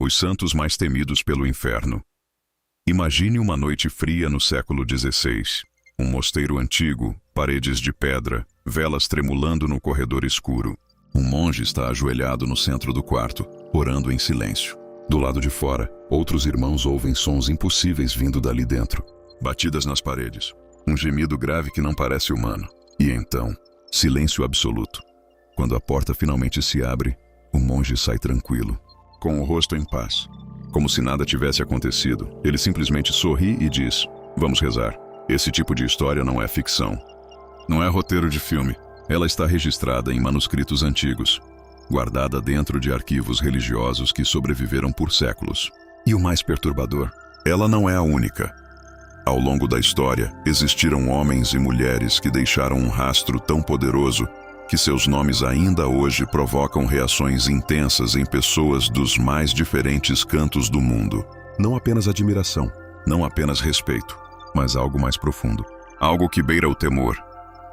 Os santos mais temidos pelo inferno. Imagine uma noite fria no século XVI. Um mosteiro antigo, paredes de pedra, velas tremulando no corredor escuro. Um monge está ajoelhado no centro do quarto, orando em silêncio. Do lado de fora, outros irmãos ouvem sons impossíveis vindo dali dentro. Batidas nas paredes. Um gemido grave que não parece humano. E então, silêncio absoluto. Quando a porta finalmente se abre, o monge sai tranquilo, com o rosto em paz. Como se nada tivesse acontecido, ele simplesmente sorri e diz: "Vamos rezar." Esse tipo de história não é ficção. Não é roteiro de filme. Ela está registrada em manuscritos antigos, guardada dentro de arquivos religiosos que sobreviveram por séculos. E o mais perturbador, ela não é a única. Ao longo da história, existiram homens e mulheres que deixaram um rastro tão poderoso que seus nomes ainda hoje provocam reações intensas em pessoas dos mais diferentes cantos do mundo. Não apenas admiração, não apenas respeito, mas algo mais profundo. Algo que beira o temor.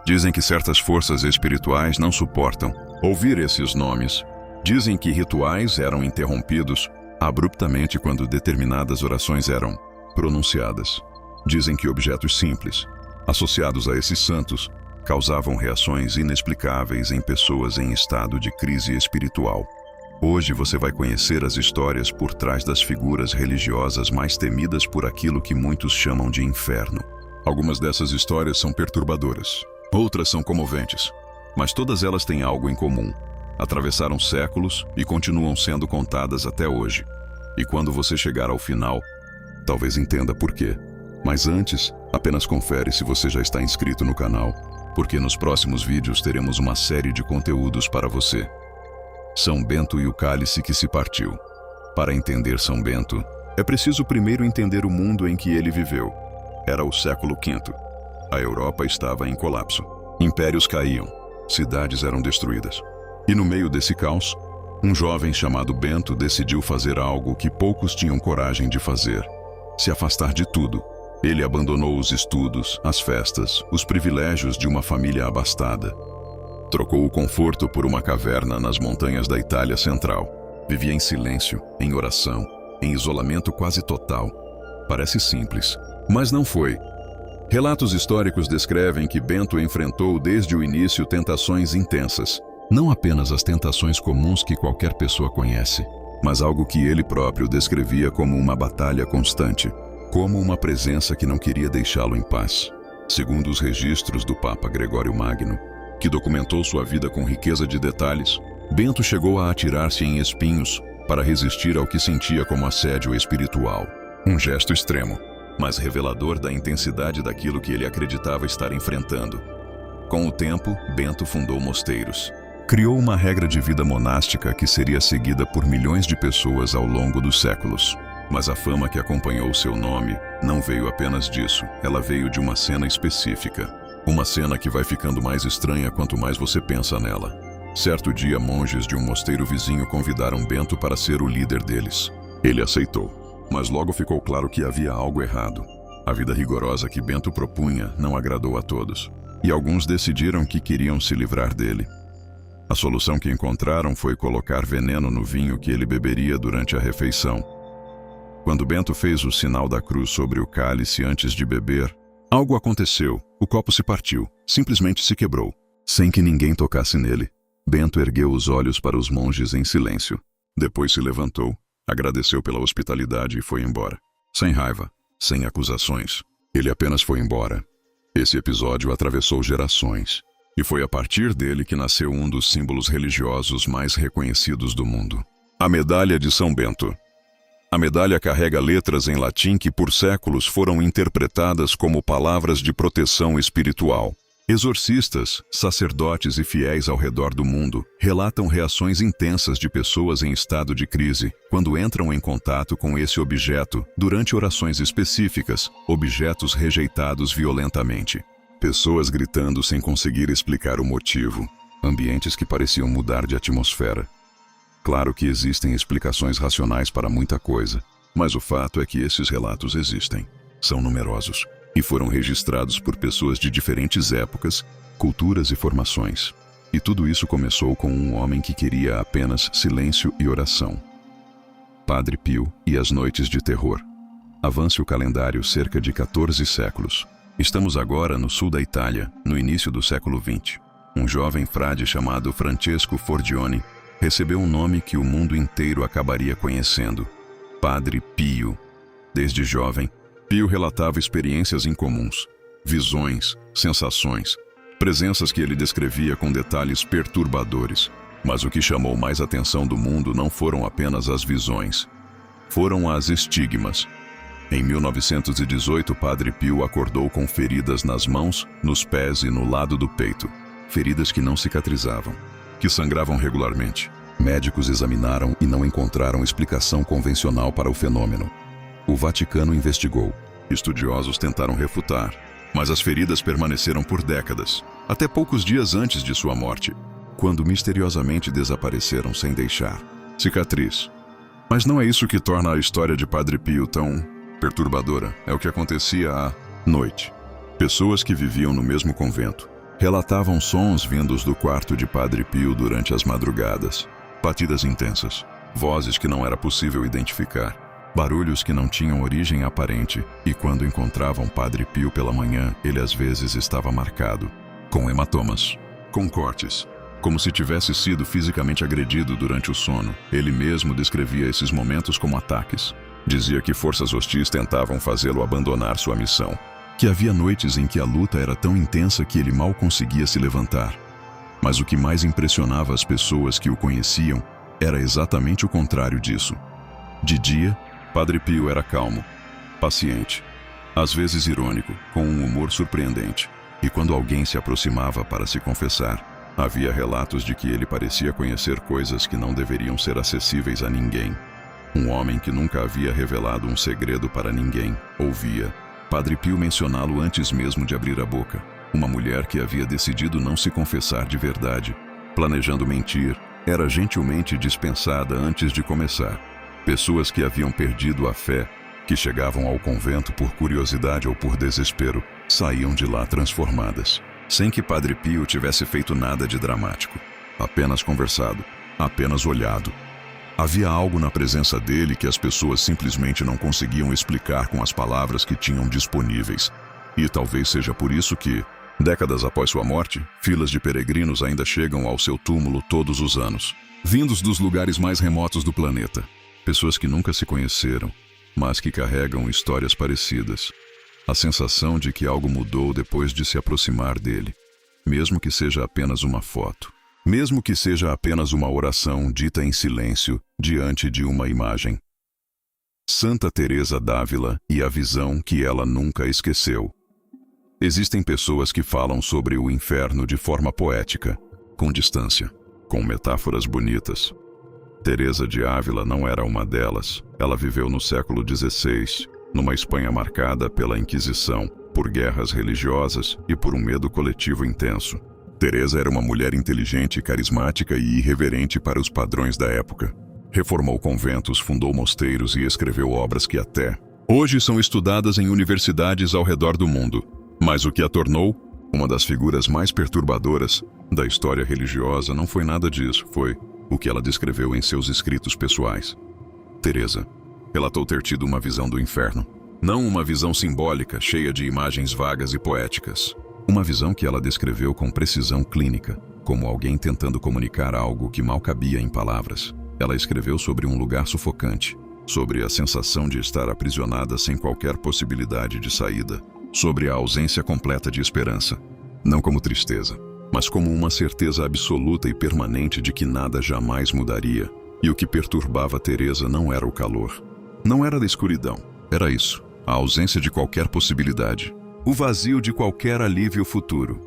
Dizem que certas forças espirituais não suportam ouvir esses nomes. Dizem que rituais eram interrompidos abruptamente quando determinadas orações eram pronunciadas. Dizem que objetos simples, associados a esses santos, causavam reações inexplicáveis em pessoas em estado de crise espiritual. Hoje você vai conhecer as histórias por trás das figuras religiosas mais temidas por aquilo que muitos chamam de inferno. Algumas dessas histórias são perturbadoras, outras são comoventes, mas todas elas têm algo em comum. Atravessaram séculos e continuam sendo contadas até hoje. E quando você chegar ao final, talvez entenda por quê. Mas antes, apenas confere se você já está inscrito no canal, porque nos próximos vídeos teremos uma série de conteúdos para você. São Bento e o cálice que se partiu. Para entender São Bento, é preciso primeiro entender o mundo em que ele viveu. Era o século V. A Europa estava em colapso. Impérios caíam, cidades eram destruídas. E no meio desse caos, um jovem chamado Bento decidiu fazer algo que poucos tinham coragem de fazer: se afastar de tudo. Ele abandonou os estudos, as festas, os privilégios de uma família abastada. Trocou o conforto por uma caverna nas montanhas da Itália Central. Vivia em silêncio, em oração, em isolamento quase total. Parece simples, mas não foi. Relatos históricos descrevem que Bento enfrentou desde o início tentações intensas. Não apenas as tentações comuns que qualquer pessoa conhece, mas algo que ele próprio descrevia como uma batalha constante. Como uma presença que não queria deixá-lo em paz. Segundo os registros do Papa Gregório Magno, que documentou sua vida com riqueza de detalhes, Bento chegou a atirar-se em espinhos para resistir ao que sentia como assédio espiritual. Um gesto extremo, mas revelador da intensidade daquilo que ele acreditava estar enfrentando. Com o tempo, Bento fundou mosteiros. Criou uma regra de vida monástica que seria seguida por milhões de pessoas ao longo dos séculos. Mas a fama que acompanhou seu nome não veio apenas disso, ela veio de uma cena específica. Uma cena que vai ficando mais estranha quanto mais você pensa nela. Certo dia, monges de um mosteiro vizinho convidaram Bento para ser o líder deles. Ele aceitou, mas logo ficou claro que havia algo errado. A vida rigorosa que Bento propunha não agradou a todos, e alguns decidiram que queriam se livrar dele. A solução que encontraram foi colocar veneno no vinho que ele beberia durante a refeição. Quando Bento fez o sinal da cruz sobre o cálice antes de beber, algo aconteceu. O copo se partiu, simplesmente se quebrou, sem que ninguém tocasse nele. Bento ergueu os olhos para os monges em silêncio. Depois se levantou, agradeceu pela hospitalidade e foi embora. Sem raiva, sem acusações. Ele apenas foi embora. Esse episódio atravessou gerações, e foi a partir dele que nasceu um dos símbolos religiosos mais reconhecidos do mundo: a Medalha de São Bento. A medalha carrega letras em latim que por séculos foram interpretadas como palavras de proteção espiritual. Exorcistas, sacerdotes e fiéis ao redor do mundo relatam reações intensas de pessoas em estado de crise quando entram em contato com esse objeto durante orações específicas, objetos rejeitados violentamente. Pessoas gritando sem conseguir explicar o motivo, ambientes que pareciam mudar de atmosfera. Claro que existem explicações racionais para muita coisa, mas o fato é que esses relatos existem. São numerosos e foram registrados por pessoas de diferentes épocas, culturas e formações. E tudo isso começou com um homem que queria apenas silêncio e oração. Padre Pio e as noites de terror. Avance o calendário cerca de 14 séculos. Estamos agora no sul da Itália, no início do século XX. Um jovem frade chamado Francesco Forgione recebeu um nome que o mundo inteiro acabaria conhecendo: Padre Pio. Desde jovem, Pio relatava experiências incomuns, visões, sensações, presenças que ele descrevia com detalhes perturbadores. Mas o que chamou mais atenção do mundo não foram apenas as visões, foram as estigmas. Em 1918, Padre Pio acordou com feridas nas mãos, nos pés e no lado do peito. Feridas que não cicatrizavam, que sangravam regularmente. Médicos examinaram e não encontraram explicação convencional para o fenômeno. O Vaticano investigou. Estudiosos tentaram refutar, mas as feridas permaneceram por décadas, até poucos dias antes de sua morte, quando misteriosamente desapareceram sem deixar cicatriz. Mas não é isso que torna a história de Padre Pio tão perturbadora. É o que acontecia à noite. Pessoas que viviam no mesmo convento relatavam sons vindos do quarto de Padre Pio durante as madrugadas. Batidas intensas, vozes que não era possível identificar, barulhos que não tinham origem aparente, e quando encontravam Padre Pio pela manhã, ele às vezes estava marcado, com hematomas, com cortes, como se tivesse sido fisicamente agredido durante o sono. Ele mesmo descrevia esses momentos como ataques. Dizia que forças hostis tentavam fazê-lo abandonar sua missão, que havia noites em que a luta era tão intensa que ele mal conseguia se levantar. Mas o que mais impressionava as pessoas que o conheciam era exatamente o contrário disso. De dia, Padre Pio era calmo, paciente, às vezes irônico, com um humor surpreendente. E quando alguém se aproximava para se confessar, havia relatos de que ele parecia conhecer coisas que não deveriam ser acessíveis a ninguém. Um homem que nunca havia revelado um segredo para ninguém ouvia Padre Pio mencioná-lo antes mesmo de abrir a boca. Uma mulher que havia decidido não se confessar de verdade, planejando mentir, era gentilmente dispensada antes de começar. Pessoas que haviam perdido a fé, que chegavam ao convento por curiosidade ou por desespero, saíam de lá transformadas, sem que Padre Pio tivesse feito nada de dramático. Apenas conversado, apenas olhado. Havia algo na presença dele que as pessoas simplesmente não conseguiam explicar com as palavras que tinham disponíveis. E talvez seja por isso que, décadas após sua morte, filas de peregrinos ainda chegam ao seu túmulo todos os anos, vindos dos lugares mais remotos do planeta. Pessoas que nunca se conheceram, mas que carregam histórias parecidas. A sensação de que algo mudou depois de se aproximar dele, mesmo que seja apenas uma foto. Mesmo que seja apenas uma oração dita em silêncio diante de uma imagem. Santa Teresa d'Ávila e a visão que ela nunca esqueceu. Existem pessoas que falam sobre o inferno de forma poética, com distância, com metáforas bonitas. Teresa de Ávila não era uma delas. Ela viveu no século XVI, numa Espanha marcada pela Inquisição, por guerras religiosas e por um medo coletivo intenso. Teresa era uma mulher inteligente, carismática e irreverente para os padrões da época. Reformou conventos, fundou mosteiros e escreveu obras que até hoje são estudadas em universidades ao redor do mundo. Mas o que a tornou uma das figuras mais perturbadoras da história religiosa não foi nada disso, foi o que ela descreveu em seus escritos pessoais. Teresa relatou ter tido uma visão do inferno. Não uma visão simbólica, cheia de imagens vagas e poéticas. Uma visão que ela descreveu com precisão clínica, como alguém tentando comunicar algo que mal cabia em palavras. Ela escreveu sobre um lugar sufocante, sobre a sensação de estar aprisionada sem qualquer possibilidade de saída, sobre a ausência completa de esperança, não como tristeza, mas como uma certeza absoluta e permanente de que nada jamais mudaria. E o que perturbava Teresa não era o calor, não era a escuridão, era isso, a ausência de qualquer possibilidade. O vazio de qualquer alívio futuro.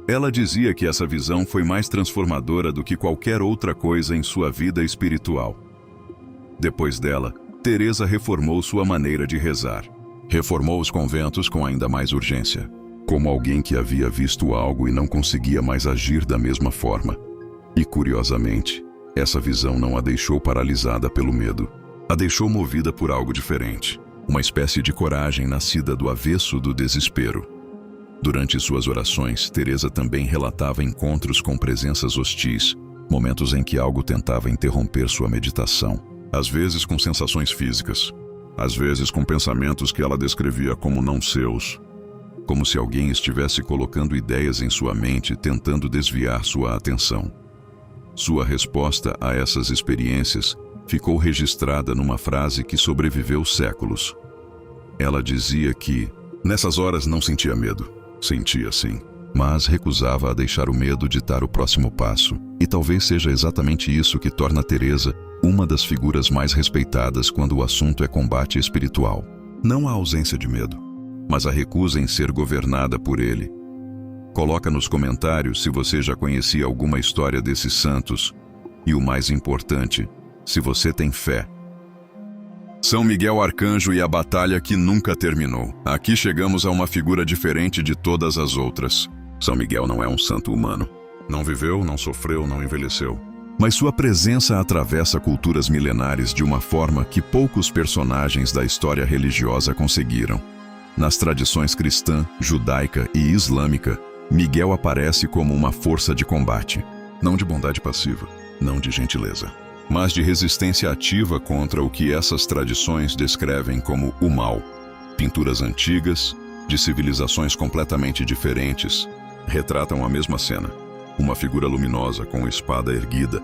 Ela dizia que essa visão foi mais transformadora do que qualquer outra coisa em sua vida espiritual. Depois dela, Teresa reformou sua maneira de rezar. Reformou os conventos com ainda mais urgência, como alguém que havia visto algo e não conseguia mais agir da mesma forma. E curiosamente, essa visão não a deixou paralisada pelo medo. A deixou movida por algo diferente. Uma espécie de coragem nascida do avesso do desespero. Durante suas orações, Teresa também relatava encontros com presenças hostis, momentos em que algo tentava interromper sua meditação. às vezes com sensações físicas, às vezes com pensamentos que ela descrevia como não seus, como se alguém estivesse colocando ideias em sua mente tentando desviar sua atenção. Sua resposta a essas experiências ficou registrada numa frase que sobreviveu séculos. Ela dizia que, nessas horas, não sentia medo. Sentia sim, mas recusava a deixar o medo ditar o próximo passo. E talvez seja exatamente isso que torna Teresa uma das figuras mais respeitadas quando o assunto é combate espiritual. Não a ausência de medo, mas a recusa em ser governada por ele. Coloca nos comentários se você já conhecia alguma história desses santos e, o mais importante, se você tem fé. São Miguel Arcanjo e a batalha que nunca terminou. Aqui chegamos a uma figura diferente de todas as outras. São Miguel não é um santo humano. Não viveu, não sofreu, não envelheceu. Mas sua presença atravessa culturas milenares de uma forma que poucos personagens da história religiosa conseguiram. Nas tradições cristã, judaica e islâmica, Miguel aparece como uma força de combate, não de bondade passiva, não de gentileza, mas de resistência ativa contra o que essas tradições descrevem como o mal. Pinturas antigas, de civilizações completamente diferentes, retratam a mesma cena. Uma figura luminosa com espada erguida,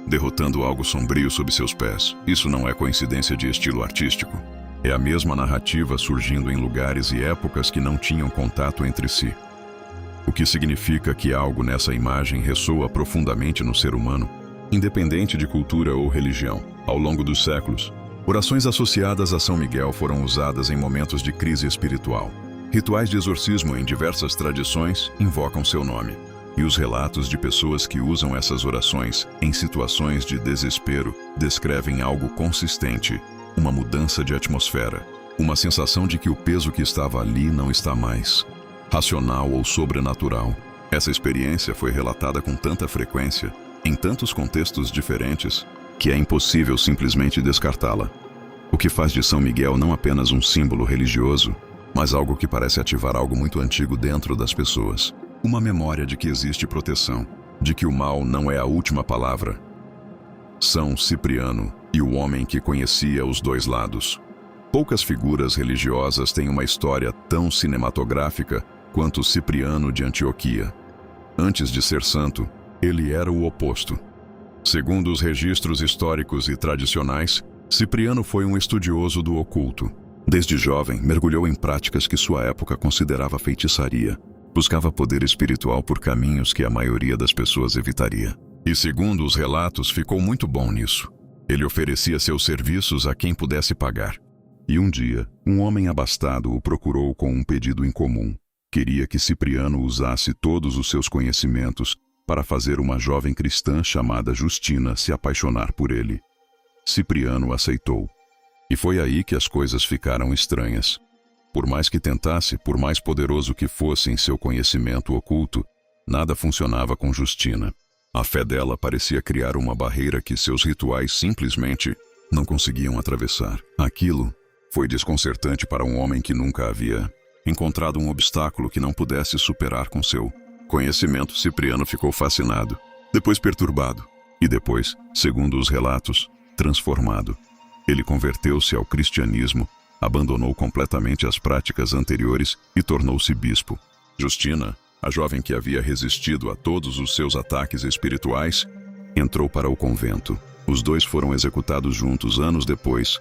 derrotando algo sombrio sob seus pés. Isso não é coincidência de estilo artístico. É a mesma narrativa surgindo em lugares e épocas que não tinham contato entre si. O que significa que algo nessa imagem ressoa profundamente no ser humano, independente de cultura ou religião. Ao longo dos séculos, orações associadas a São Miguel foram usadas em momentos de crise espiritual. Rituais de exorcismo em diversas tradições invocam seu nome. E os relatos de pessoas que usam essas orações em situações de desespero descrevem algo consistente, uma mudança de atmosfera, uma sensação de que o peso que estava ali não está mais. Racional ou sobrenatural. Essa experiência foi relatada com tanta frequência, em tantos contextos diferentes, que é impossível simplesmente descartá-la. O que faz de São Miguel não apenas um símbolo religioso, mas algo que parece ativar algo muito antigo dentro das pessoas. Uma memória de que existe proteção, de que o mal não é a última palavra. São Cipriano e o homem que conhecia os dois lados. Poucas figuras religiosas têm uma história tão cinematográfica quanto Cipriano de Antioquia. Antes de ser santo, ele era o oposto. Segundo os registros históricos e tradicionais, Cipriano foi um estudioso do oculto. Desde jovem, mergulhou em práticas que sua época considerava feitiçaria. Buscava poder espiritual por caminhos que a maioria das pessoas evitaria. E segundo os relatos, ficou muito bom nisso. Ele oferecia seus serviços a quem pudesse pagar. E um dia, um homem abastado o procurou com um pedido incomum. Queria que Cipriano usasse todos os seus conhecimentos para fazer uma jovem cristã chamada Justina se apaixonar por ele. Cipriano aceitou. E foi aí que as coisas ficaram estranhas. Por mais que tentasse, por mais poderoso que fosse em seu conhecimento oculto, nada funcionava com Justina. A fé dela parecia criar uma barreira que seus rituais simplesmente não conseguiam atravessar. Aquilo foi desconcertante para um homem que nunca havia encontrado um obstáculo que não pudesse superar com seu conhecimento. Cipriano ficou fascinado, depois perturbado, e depois, segundo os relatos, transformado. Ele converteu-se ao cristianismo, abandonou completamente as práticas anteriores e tornou-se bispo. Justina, a jovem que havia resistido a todos os seus ataques espirituais, entrou para o convento. Os dois foram executados juntos anos depois,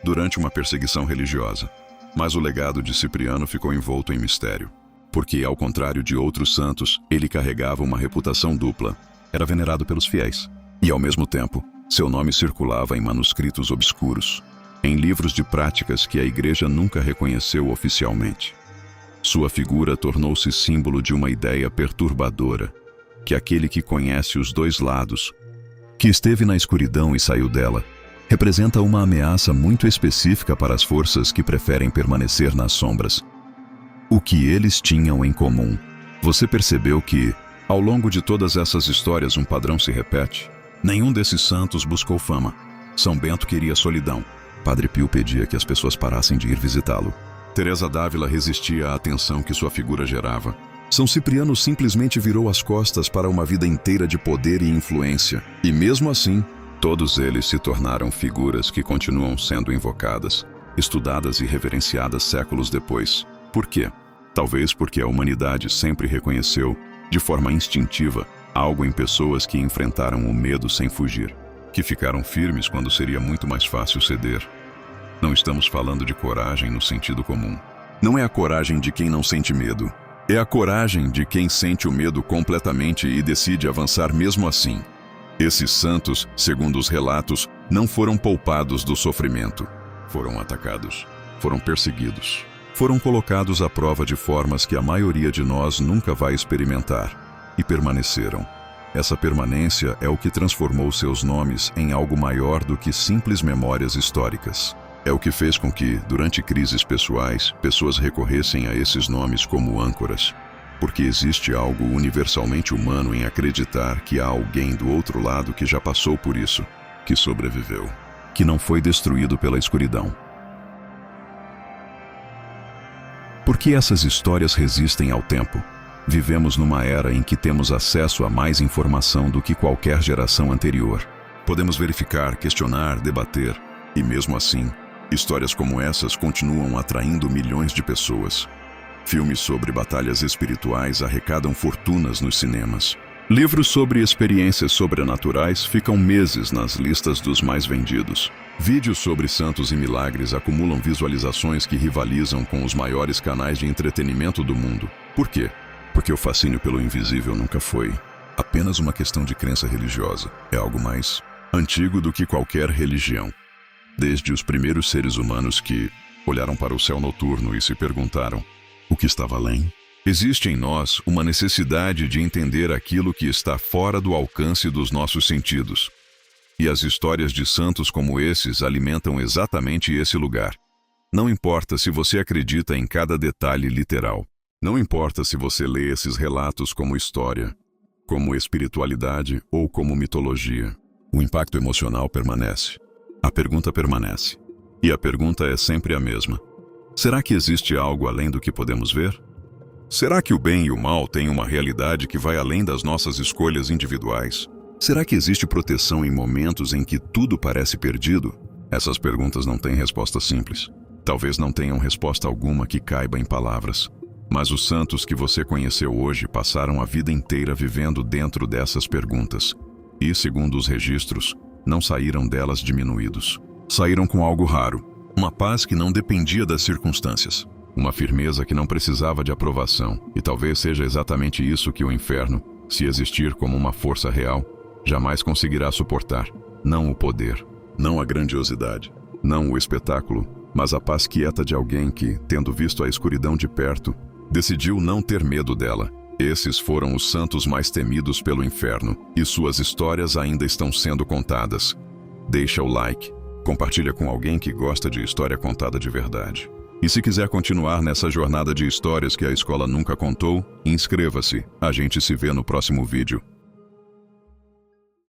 durante uma perseguição religiosa. Mas o legado de Cipriano ficou envolto em mistério, porque, ao contrário de outros santos, ele carregava uma reputação dupla. Era venerado pelos fiéis, e ao mesmo tempo, seu nome circulava em manuscritos obscuros, em livros de práticas que a Igreja nunca reconheceu oficialmente. Sua figura tornou-se símbolo de uma ideia perturbadora, que aquele que conhece os dois lados, que esteve na escuridão e saiu dela, representa uma ameaça muito específica para as forças que preferem permanecer nas sombras. O que eles tinham em comum? Você percebeu que, ao longo de todas essas histórias, um padrão se repete? Nenhum desses santos buscou fama. São Bento queria solidão. Padre Pio pedia que as pessoas parassem de ir visitá-lo. Teresa d'Ávila resistia à atenção que sua figura gerava. São Cipriano simplesmente virou as costas para uma vida inteira de poder e influência. E mesmo assim, Todos eles se tornaram figuras que continuam sendo invocadas, estudadas e reverenciadas séculos depois. Por quê? Talvez porque a humanidade sempre reconheceu, de forma instintiva, algo em pessoas que enfrentaram o medo sem fugir, que ficaram firmes quando seria muito mais fácil ceder. Não estamos falando de coragem no sentido comum. Não é a coragem de quem não sente medo. É a coragem de quem sente o medo completamente e decide avançar mesmo assim. Esses santos, segundo os relatos, não foram poupados do sofrimento. Foram atacados, foram perseguidos, foram colocados à prova de formas que a maioria de nós nunca vai experimentar, e permaneceram. Essa permanência é o que transformou seus nomes em algo maior do que simples memórias históricas. É o que fez com que, durante crises pessoais, pessoas recorressem a esses nomes como âncoras. Porque existe algo universalmente humano em acreditar que há alguém do outro lado que já passou por isso, que sobreviveu, que não foi destruído pela escuridão. Por que essas histórias resistem ao tempo? Vivemos numa era em que temos acesso a mais informação do que qualquer geração anterior. Podemos verificar, questionar, debater, e mesmo assim, histórias como essas continuam atraindo milhões de pessoas. Filmes sobre batalhas espirituais arrecadam fortunas nos cinemas. Livros sobre experiências sobrenaturais ficam meses nas listas dos mais vendidos. Vídeos sobre santos e milagres acumulam visualizações que rivalizam com os maiores canais de entretenimento do mundo. Por quê? Porque o fascínio pelo invisível nunca foi apenas uma questão de crença religiosa. É algo mais antigo do que qualquer religião. Desde os primeiros seres humanos que olharam para o céu noturno e se perguntaram: o que estava além? Existe em nós uma necessidade de entender aquilo que está fora do alcance dos nossos sentidos. E as histórias de santos como esses alimentam exatamente esse lugar. Não importa se você acredita em cada detalhe literal. Não importa se você lê esses relatos como história, como espiritualidade ou como mitologia. O impacto emocional permanece. A pergunta permanece. E a pergunta é sempre a mesma. Será que existe algo além do que podemos ver? Será que o bem e o mal têm uma realidade que vai além das nossas escolhas individuais? Será que existe proteção em momentos em que tudo parece perdido? Essas perguntas não têm resposta simples. Talvez não tenham resposta alguma que caiba em palavras. Mas os santos que você conheceu hoje passaram a vida inteira vivendo dentro dessas perguntas. E, segundo os registros, não saíram delas diminuídos. Saíram com algo raro. Uma paz que não dependia das circunstâncias. Uma firmeza que não precisava de aprovação. E talvez seja exatamente isso que o inferno, se existir como uma força real, jamais conseguirá suportar. Não o poder, não a grandiosidade, não o espetáculo, mas a paz quieta de alguém que, tendo visto a escuridão de perto, decidiu não ter medo dela. Esses foram os santos mais temidos pelo inferno, e suas histórias ainda estão sendo contadas. Deixa o like, compartilha com alguém que gosta de história contada de verdade. E se quiser continuar nessa jornada de histórias que a escola nunca contou, inscreva-se. A gente se vê no próximo vídeo.